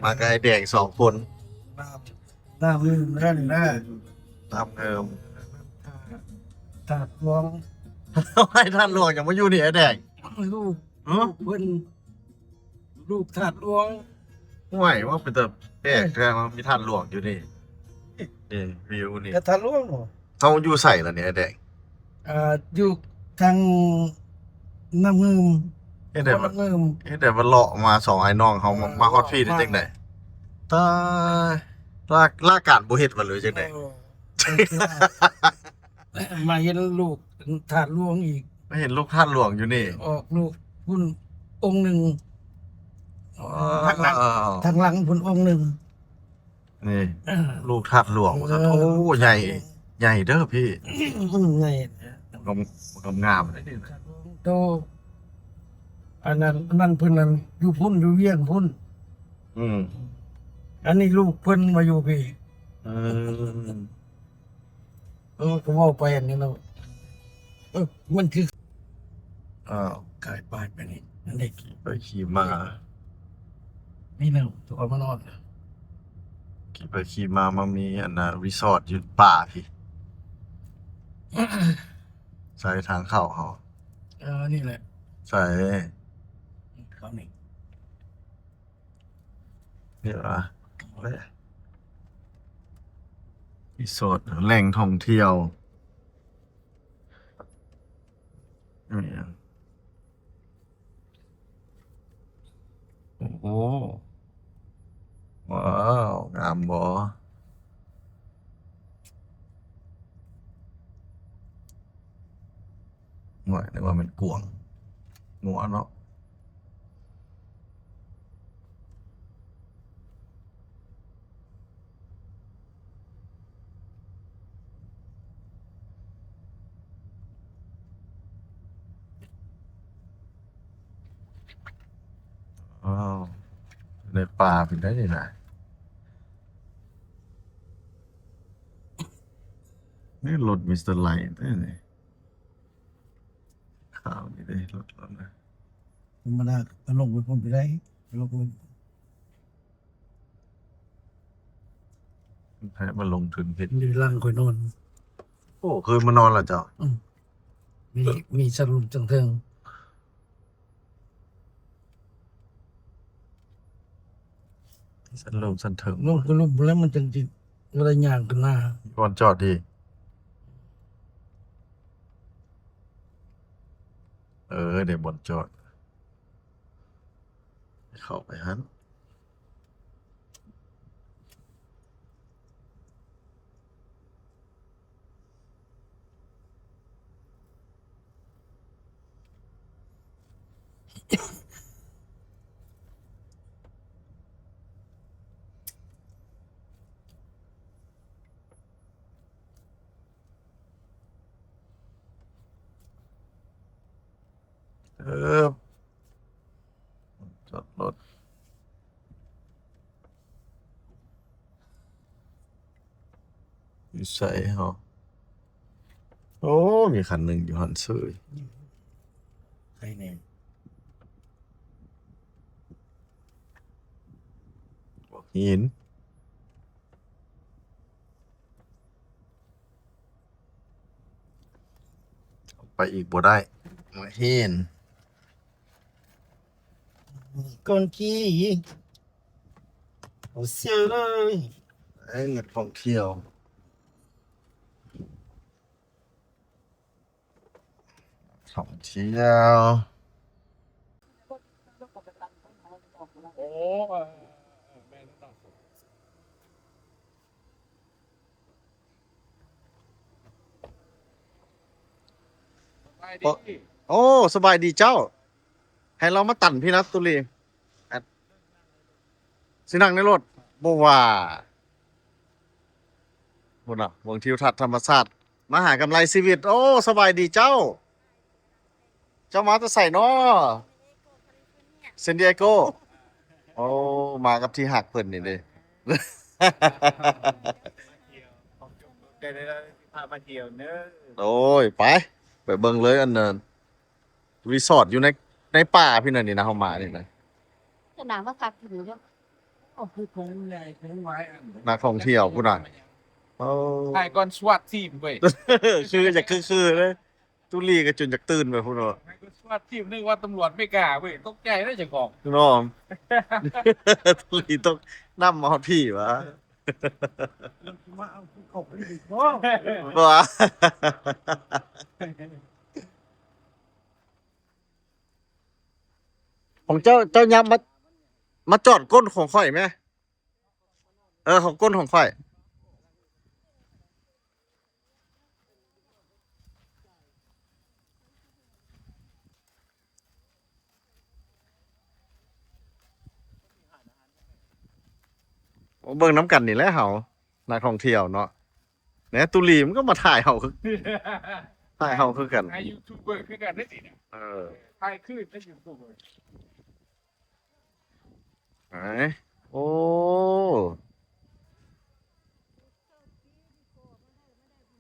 มากับไอ้แดง2 คนน้ำมือนั่นนะ ตามเดิม ถาดรวง ให้ท่านหลวงอย่ามาอยู่นี่ไอ้แดง ลูก เนาะ เพิ่นลูกถาดรวง ห่วยว่าเป็นแต่แดงแท้ว่ามีท่านหลวงอยู่นี่นี่วิวนี่ กระถาดรวงเหรอ เขาอยู่ใส่แล้วเนี่ยไอ้แดง อยู่ทางน้ำมือ ไอ้แดงมัน น้ำมือ ไอ้แดงมันเลาะมา2ไอ้น้องเขามาฮอตพี่ได้จังได๋ตายลาการบ่เฮ็ดมาเลยจังได๋ มาเห็นลูกถาดรวงอีก ไม่เห็นลูกท่านหลวงอยู่นี่ ออกลูกพุ่นองค์หนึ่ง อ้าว ทางหลังพุ่นองค์หนึ่ง นี่ลูกท่านหลวงว่าซั่นโอ้ใหญ่ใหญ่เด้อพี่ ไง งามเลยนี่นะ โตอันนั้นเพิ่นนั้นอยู่พุ่นอยู่เวียงพุ่น อืม อันนี้ลูกเพิ่นมาอยู่พี่ อืม ก็เว่าไปอันนี้เนาะมันคือ อ้าว กายปาดไปนี่อันนี้ ไปขี่มา นี่เนาะตัวมานอน ขี่ไปขี่มามามีอันน่ะรีสอร์ทอยู่ป่าพี่ใส่ทางเข้าเขา นี่แหละ ใส่ ตอนนี้ นี่ล่ะรีสอร์ทแหล่งท่องเที่ยวนี่โอ้โหว้าวงามบ่หน่อยนึกว่ามันกวางงัวเนาะว้าวในป่าเป็นได้ยังไงนี่รถมิสเตอร์ไลท์ได้ไหนข่าวนี่ได้รถนะ ธรรมดาก็ลงไปพุ่นไปได้ลงไป แพ้มาลงทุนเพชร อยู่หลังคอยนอน โอ้เคยมานอนเหรอเจ้า มีมีสรุปจังเทิง สันลมสันเถิง ลงไปลงแล้วมันจังจิอะไรย่างกันหน้า ก่อนจอดดีเดี๋ยวบนจอด เข้าไปฮันเออจอดรถอยู่ใส่เหรอโอ้มีคันหนึ่งอยู่หันซื้อ ใครเนี่ย บอกหินไปอีกบ่ได้มาเห็น ก่อนที่เอาเสียเลย ไอ้เงินท่องเที่ยวท่องเที่ยวโอ้สบายดีเจ้า ให้เรามาตันพี่นัทตุลีสินั่งในรถบ่ว่าบุญอ่ะวงทิวทัศน์ธรรมศาสตร์มหากำไรชีวิต โอ้สบายดีเจ้า เจ้ามาจะใส่นาะเซนดิเอโกโอ้มากับที่หักเพิ่นนี่เด้ ได้พามาเที่ยวเนอะ โอ้ยไปเบิ่งเลยอันนั้นรีสอร์ทอยู่ในป่าพี่นั่นนี่นะเฮามานี่นะ จะหนาวว่าคักอยู่เนาะ ก็คือคงใหญ่คงไว้อัน นักท่องเที่ยวพุ่นน่ะโอ้ ไอ้ก่อนสวัสดทีมเว้ย คือจะคือเลยตุลีก็จนจากตื่นไปพุ่นเนาะ ไอ้ก่อนสวัสดทีมนึกว่าตำรวจไม่กล้าเว้ยตกใจได้จังของ น้อง ตุลีต้องนำมาฮอดพี่วะ มาเอาเขาไปดิบ่ บ่วะของเจ้ายับมาจอดก้นของข่อยไหมของก้นของข่อยเบิ่งน้ำกันนี่แหละเฮานักท่องเที่ยวเนาะแหน่ตุลีมันก็มาถ่ายเฮาคือถ่ายเฮาคือกัน ไอ้ยูทูบเบอร์คือกันได้ดิเนี่ย เออ ถ่ายขึ้นได้ยูทูบเบอร์ ไหนโอ้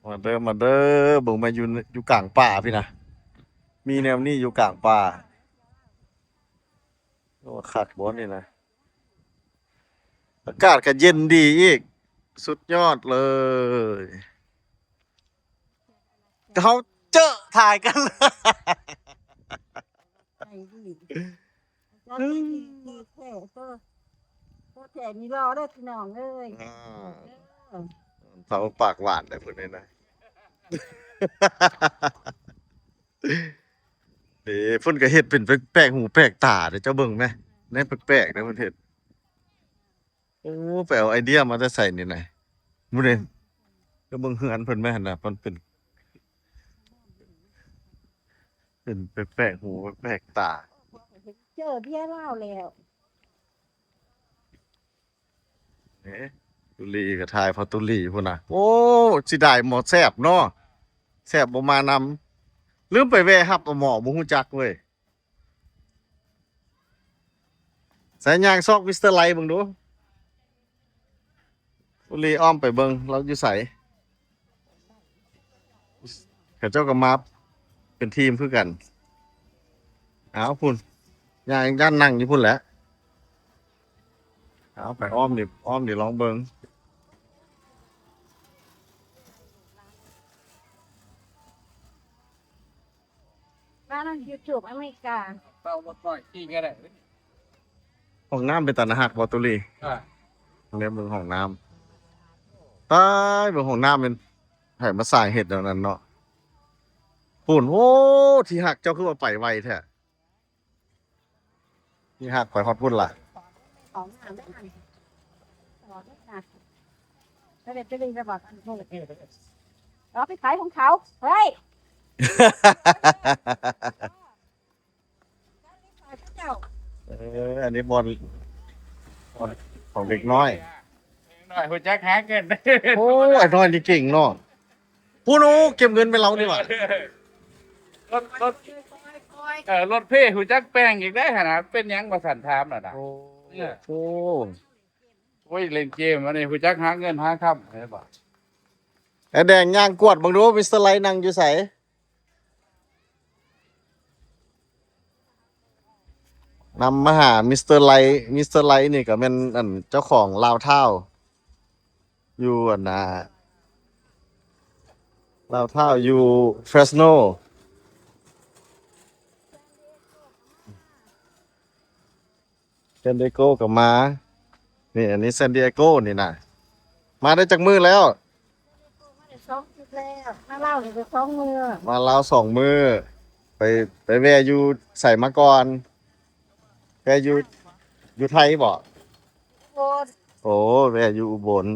มาเด้อมาเด้อเบิ่งมาอยู่กลางป่าพี่นะมีแนวนี้อยู่กลางป่าโอ้คักบ่นี่นะอากาศก็เย็นดีอีก สุดยอดเลยเขาเจอถ่ายกัน ไอ้ดิแล้วที่แท้ก็แท้นี่รอได้พี่น้องเอ้ย เขาปากหวานเลยพุ่นนี่นะ เด้พุ่นก็เฮ็ดเป็นแปลกหูแปลกตาเด้อเจ้าเบิ่งแหมแนวแปลกๆเด้อเพิ่นเฮ็ดโอ้ไปเอาไอเดียมาแต่ใส่นี่ไหนมื้อนี้ก็เบิ่งเฮือนเพิ่นแม่หั่นน่ะมันเป็นแปลกหูแปลกตา เจอเบี้ยเล่าแล้ว เอ๊ะตุลีก็ทายพอตุลีพุ่นน่ะโอ้สิได้หมอแซ่บเนาะแซ่บบ่มานำลืมไปแวะรับเอาหมอบ่ฮู้จักเว้ยสายยางซอกมิสเตอร์ไลท์เบิ่งดูตุลีอ้อมไปเบิ่งเราอยู่ไสเขาเจ้าก็มาเป็นทีมคือกันเอาพุ่นย่างด้านนั่งอยู่พุ่นแหละเอาไปอ้อมดิลองเบิ่ง บ้านยูทูบอเมริกา เต้าบ่ต่อยจริงก็ได้ ห้องน้ำเป็นตาหนาหักบ่ตุลี อ่า เรียกเบิ่งห้องน้ำตายเบิ่งห้องน้ำเป็นไผมาสร้างเฮ็ดแนวนั้นเนาะปุ่นโอ้ที่หักเจ้าคือว่าไปไวแท้ที่หักไปฮอดพุ่นล่ะ ของงานได้ไหมบอกได้ค่ะแล้วเด็กจะดีจะบอกกันพวกเราไปขายของเขาเฮ้ยเจ้า อันนี้บอลของเด็กน้อย หน่อยหัวจักหาเงิน โอ้ไอ้น้อยนี่เก่งเนาะพูนูเก็บเงินไปเราดีกว่าร ถรถเพ่หัวจักแป้งอีกได้ขนาดเป็นหยังบ่สั่นถามน่ะนะ โอ้ โอ้ยเล่นเกมอันนี้หัวจักหาเงินหาค่ำเห็นบ่ ไอ้แดงย่างกวดบังดูมิสเตอร์ไลท์นั่งอยู่ไสนำมาหามิสเตอร์ไลท์นี่ก็เป็นอันเจ้าของลาวเท่าอยู่อันน่ะลาวเท่าอยู่เฟรสโนซานดิเอโกกับมานี่อันนี้ซานดิเอโกนี่นะมาได้จากมือแล้ว มาได้สองชุดแล้วมาเล่าเลยไปสองมือ มาลาว2 มือไปแวะอยู่ใส่มาก่อนแวะอยู่ไทยบ่ โอ้ โอ้แวะอยู่อุบล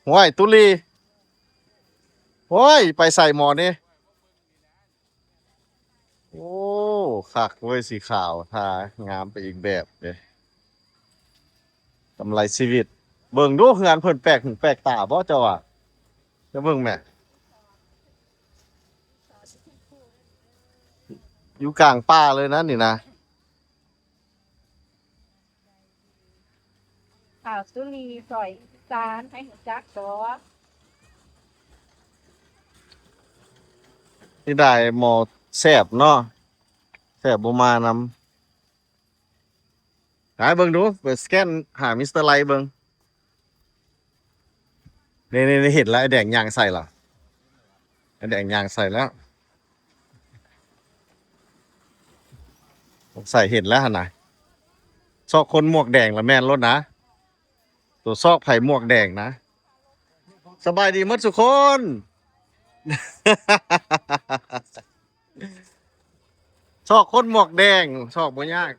ห้วยตุลีห้วยไปใส่หมอนี่โอ้คักเว้ยสีขาวทางามไปอีกแบบเด้กำไรชีวิตเบิ่งดูงานเพิ่นแปลกหูแปลกตาบ่เจ้าอ่ะจะเบิ่งแม่อยู่กลางป่าเลยนะนี่นะ ข่าวสุรีซอยอีสานให้หัวจักตัว ที่ได้หมอแซ่บเนาะแซ่บบ่มาน หาเบิ่งดูเปิดสแกนหามิสเตอร์ไลท์เบิ่งนี่เห็นแล้วไอ้แดงยางใส่เหรอไอ้แดงยางใส่แล้วใส่เห็นแล้วหั่นน่ะซอกคนหมวกแดงละแม่นรถนะตัวซอกไผ่หมวกแดงนะสบายดีหมดทุกคน ซอกคนหมวกแดงซอกบ่ยาก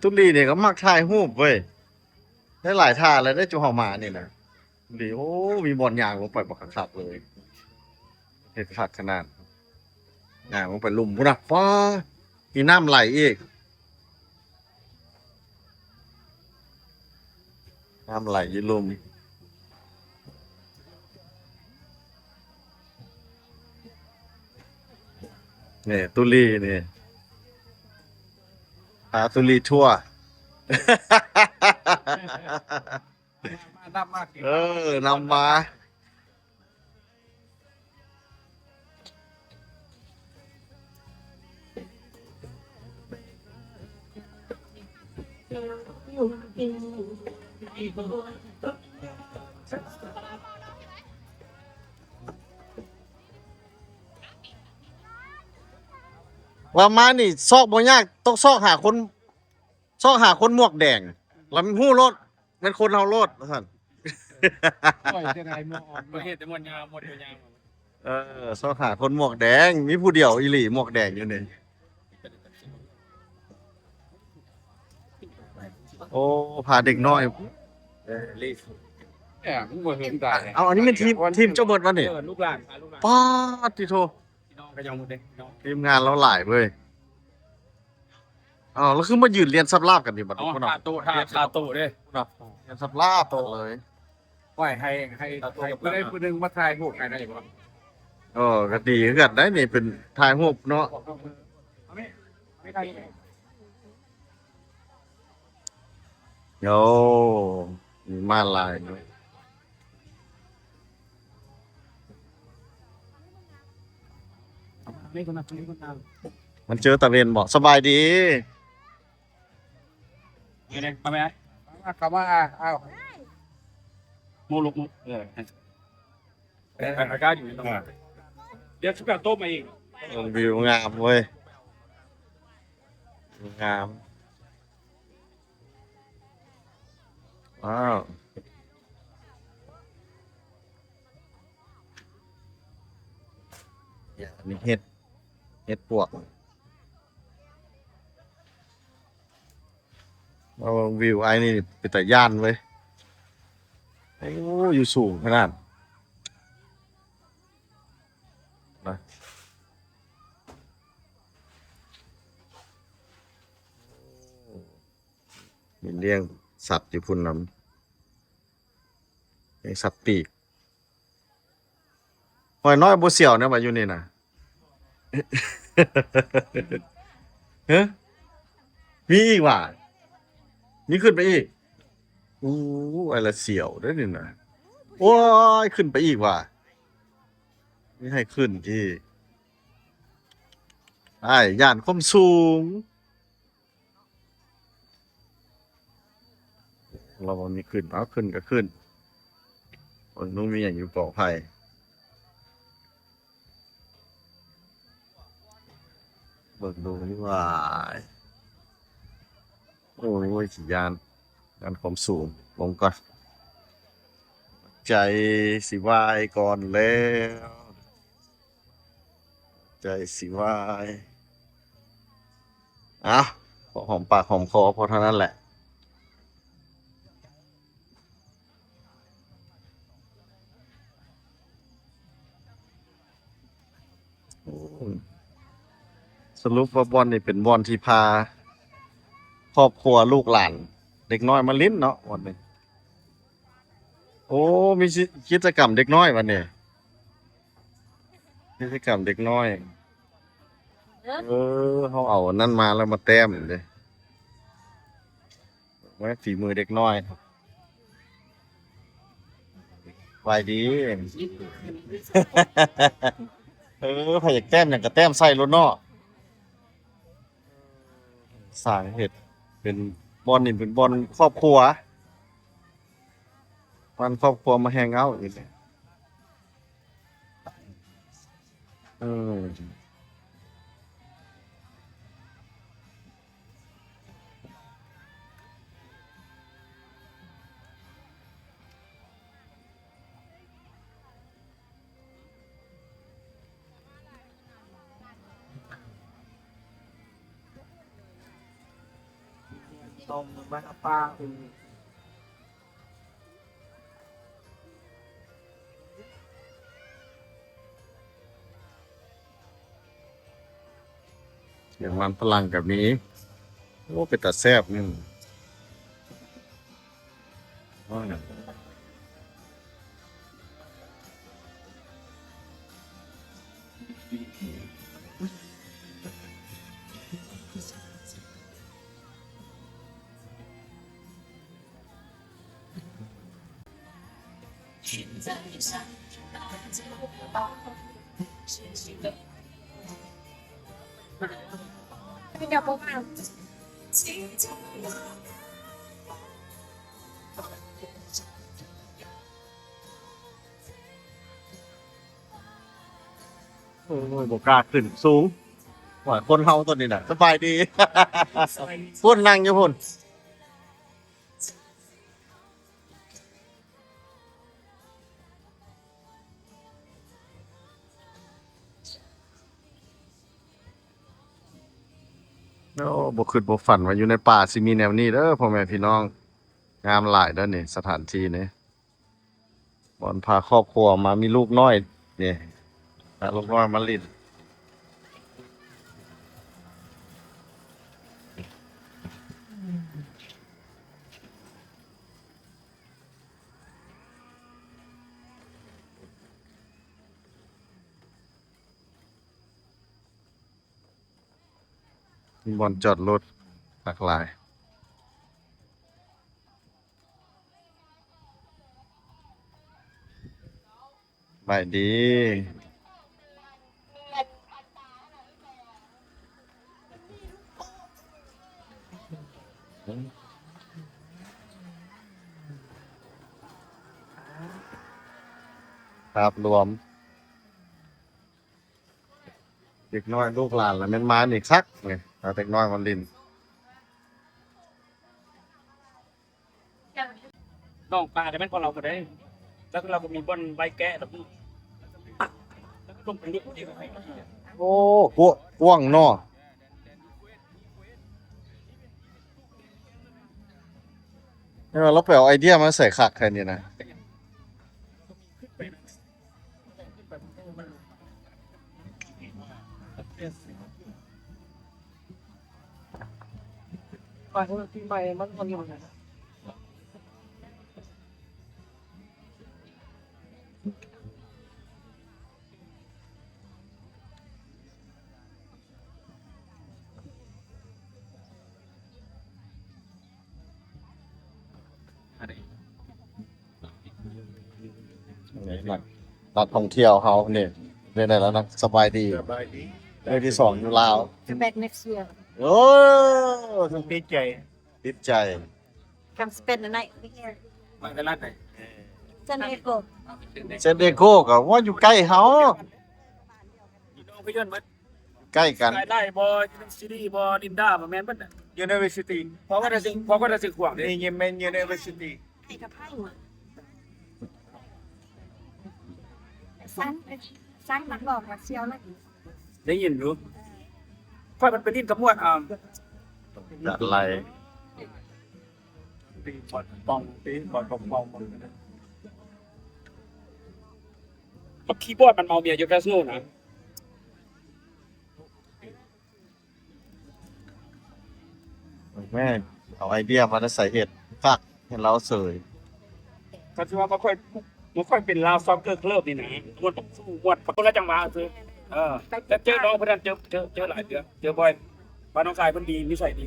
ตุลีเนี่ยก็มักถ่ายรูปเว้ยได้หลายท่าเลยได้จูเฮามานี่นะดีโอ้มีบอลยางลงไปบักคักๆเลยเฮ็ดคักขนาดยางลงไปลุ่มพุ่นน่ะฟ้ามีน้ำไหลอีกน้ำไหลอยี่ลุ่มนี่ตุลีนี่พาตุลีทั่ว นับมาก นำมาว่ามานี่ซอกบ่ยากต้องซอกหาคนหมวกแดงแล้วมันฮู้รถเป็นคนเฮารถว่าซั่น ปล่อยจะไหนมอง ประเทศแต่หมดยาวหมดยาว ซอกหาคนหมวกแดงมีผู้เดียวอีหลีหมวกแดงอยู่นี่โอ้พาเด็กน้อย รีบ เนี่ยมึงบ่เห็นได้ เอาอันนี้เป็นทีมเจ้าเบิดวะนี่ ลูกหลานพาลูกหลาน ป๊าดติโท พี่น้องก็ยังหมดเลยพี่น้อง ทีมงานเราหลายเว้ยอ้าวแล้วคือมายืนเรียนซับลาบกันดิบัด เอา นี้พุ่น คา น่ะ โต้คาโต้เลย เรียนซับลาบต่อเลย ปล่อยให้ผู้ใดผู้หนึงมาถ่ายรูปให้ได้บ่ ก็ดีคือกันได้นี่เป็นถ่ายรูปเนาะ ไม่ได้ โอ้มีมาลายเนอะ ไม่คนนั้นไม่คนนั้น มันเจอตะเวนบอกสบายดี ไงเนี่ยมาไหม เข้ามาอ้าว โมลุกอากาศอยู่ตรงนั้นเดี๋ยวชุบแบบโต้มาอีก วิวงามเว้ยวิวงามว้าวเนี่ยอันนี้เห็ดปวกเอาวิวไอ้นี่เป็นแต่ย่านเว้ยโอ้อยู่สูงขนาดนะมีเลี้ยงสัตว์อยู่พุ่นน้ำเลี้ยงสัตว์ปีกหอยน้อยบัวเสี่ยวเนี่ยมาอยู่นี่นะ เฮ้ยมีอีกว่ะมีขึ้นไปอีกอู้อะไรเสี่ยวได้นี่นะโอ้ยขึ้นไปอีกว่ะไม่ให้ขึ้นที่ไอ้ย่านความสูงเราบ่มีขึ้นเอาขึ้นก็ขึ้นคนนู้นมีอย่างอยู่ปลอดภัยเบิกดูนี่ว่าโอ้ยขี่ยานความสูงลงก่อนใจสิวายก่อนแล้วใจสิวายอ่ะขอหอมปากหอมคอพอเท่านั้นแหละสรุปว่าบอลนี่เป็นบอลที่พาครอบครัวลูกหลานเด็กน้อยมาลิ้นเนาะวันนี้โอ้มีกิจกรรมเด็กน้อยวันนี้กิจกรรมเด็กน้อยเขาเอานั่นมาแล้วมาแต้มเลย ไว้ฝีมือเด็กน้อยไวดี พายากแต้มอย่างกระแต้มใส่รถเนาะสายเห็ดเป็นบอลนี่เป็นบอลครอบครัววันครอบครัวมาแฮงเอาท์อีกเลยเออตรงบ้านป้าคือ อย่างมันฝรั่งกับนี้โอ้เป็นตาแซ่บนี่ว่าไงเป็นเดี๋ยวผมมา โอ้ยบกล้าขึ้นสูงว่าคนเฮาตัวนี้น่ะสบายดี พุ่นนั่งอยู่พุ่นโอ้บ่คิดบ่ฝันว่าอยู่ในป่าสิมีแนวนี้เด้อพ่อแม่พี่น้องงามหลายเด้อนี่สถานที่นี้บ่อนพาครอบครัวมามีลูกน้อยนี่พาลูกน้อยมาเลินมีบ่อนจอดรถหลากหลายไปดีครับรวมเด็กน้อยลูกหลานแล้วแม่นมาอีกสักไงเอาเด็กน้อยมาลิน น้องปลาได้แม่นกว่าเราก็ได้ แล้วเราก็มีบอลใบแกะแล้วก็ลงไปลึกดีกว่า โอ้กว้างเนาะนี่ว่าเราไปเอาไอเดียมาใส่ขักแค่นี้นะ ไปที่ไปมันคนอยู่ไหน นี่นักท่องเที่ยวเขาเนี่ยเรียนได้แล้วนะสบายดีเรื่องที่สองอยู่ลาว จะ back next year โอ้ต้องติดใจ come spend the night here มาแต่ละไหน San Diego เซนเดโกก็ว่าอยู่ใกล้เขา อยู่น้องพี่ยนต์มัน ใกล้กัน ไล่บอยูนิเวอร์ซิตี้บอลินดาบอแมนมันน่ะ University เพราะว่าจะสึกขวางเลย นี่ยังเป็น University ไอ้กับไพ่หมดสร้างหลังบอกว่าเชียวเลย ได้ยินรู้ค่อยมันเป็นดินกระมวดจัดไร ปีบอลปองปีบอลปอง กับคีย์บอร์ดมันเมาเบียร์อยู่แคสโน่นะ แม่เอาไอเดียมาใส่เห็ดฟักให้เราเสย ก็คือว่ามันค่อยเป็นลาวซ็อกเกอร์เคลิบนี่นะมวนสู้มวนคนละจังหวะซื้อแต่เจอน้องเพื่อนเจอหลายเดือนเจอบ่อยบ้านน้องชายเพิ่นดีนิสัยดี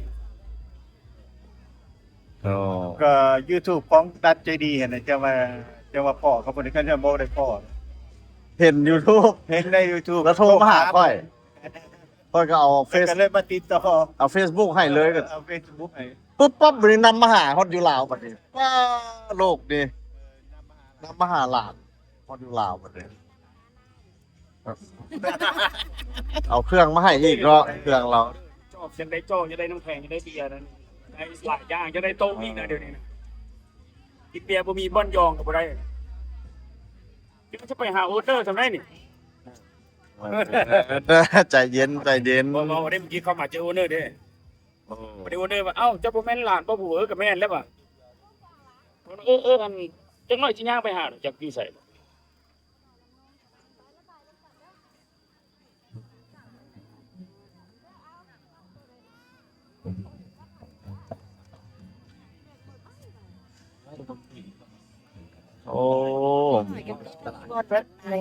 ค โอ้ ก็ YouTube ของดัดใจดีเห็นนะจะว่าพ่อเขาบ่ได้กันจะบ่ได้พ่อ เห็น YouTube เห็นใน YouTube แล้วโทรมาหาค่อยก็เอาเฟซ ก็เลยมาติดต่อ เอา Facebook ให้เลยก็ เอา Facebook ให้ ปุ๊บปั๊บเลยนำมาหาฮอดอยู่ลาวบัดนี้ว้าโลกดีนำมาหาหลานฮอดอยู่ลาวบัดนี้เอาเครื่องมาให้อีกเนาะเครื่องเรา จอบจะได้โจ้จะได้น้ำแข็งจะได้เบียร์นั้นได้หลายอย่างจะได้โต๊ะอีกนะเดี๋ยวนี้นะกินเบียร์บ่มีบ่อนยองกับบ่ได้จะไปหาออเดอร์ทำได้นี่ ใจเย็นใจเย็น บ่ได้เมื่อกี้เข้ามาเจอออเดอร์เด้บ่ได้ออเดอร์ว่าเอ้าเจ้าบ่แม่นหลานบ่ผู้เอ๋กับแม่นแล้วป่ะอันจังน้อยสิย่างไปหาจักอยู่ไส โอ้ รถอะไร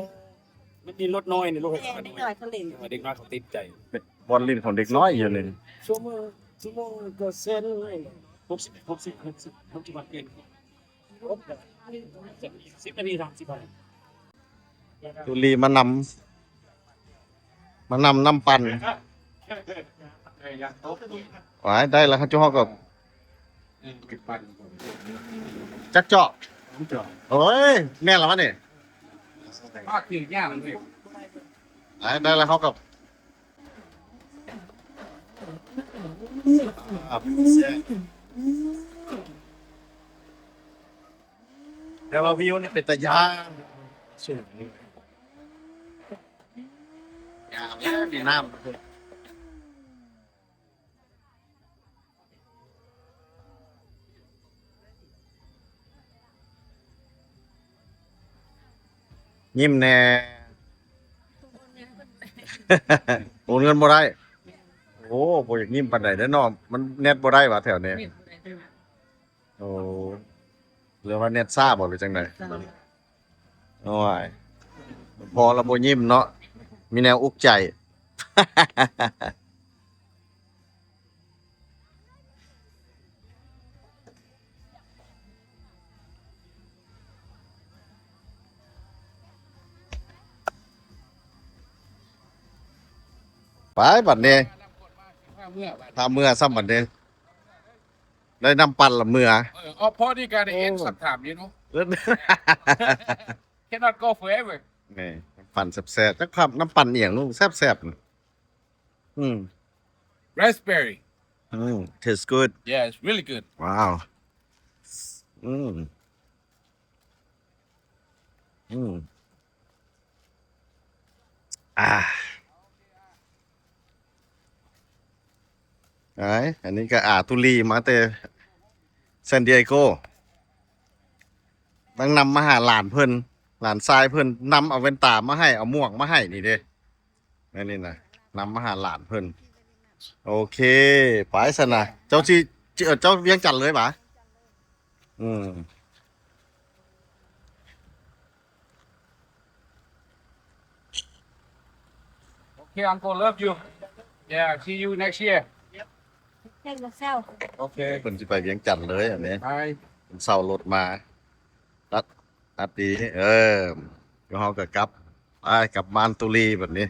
มันมีรถน้อยนี่ลูก แดงนิดหน่อยเขาเล่น เด็กน้อยเขาติดใจ บอลลินของเด็กน้อยอยู่เลย ชั่วโมงก็เซ็นเลย60บาทเอง10 นาที30 บาท ตุลีมานำน้ำปั่นหวายได้แล้วครับเจ้าฮอกับจักเจาะโอ้ยแม่นแล้ววะนี่ได้แล้วเขากับแต่ว่าวิวนี่เป็นตะยานสูงยามแล้วดีน้ำยิ้มแน่ โอนเงินบ่ได้ โอ้บ่อยากยิ้มปานใดเด้อน้องมันเน็ตบ่ได้วะแถวนี้โอ้หรือว่าเน็ตซ่าบ่หรือจังไดโอ้ยพอแล้วบ่ยิ้มเนาะมีแนวอุกใจ ไปบัดนี้ถ้าเมื่อซ้ำบัดนี้ได้น้ำปั่นละเมื่อ อ๋อเพราะนี่การเห็นสัมถามนี้เนาะ cannot go forever นี่น้ำปั่นแซ่บๆจักครับน้ำปั่นเอียงลูกแซ่บๆน่ะraspberry taste good yeah it's really good ว้าวอันนี้ก็ตุลีมาแต่ซานดิเอโกต้องนำมาหาหลานเพิ่นหลานชายเพิ่นนำเอาแว่นตามาให้เอาหมวกมาให้นี่เด้นี่นะนำมาหาหลานเพิ่นโอเคไปซะนะเจ้าเวียงจันทน์เลยปะokay uncle love you yeah see you next year แค่มาเศร้า โอเค เพิ่นสิไปเวียงจันทน์เลยอันนี้ bye เพิ่นเซารถมาตัดดีเดี๋ยวเฮาก็กลับบ้านตุลีแบบนี้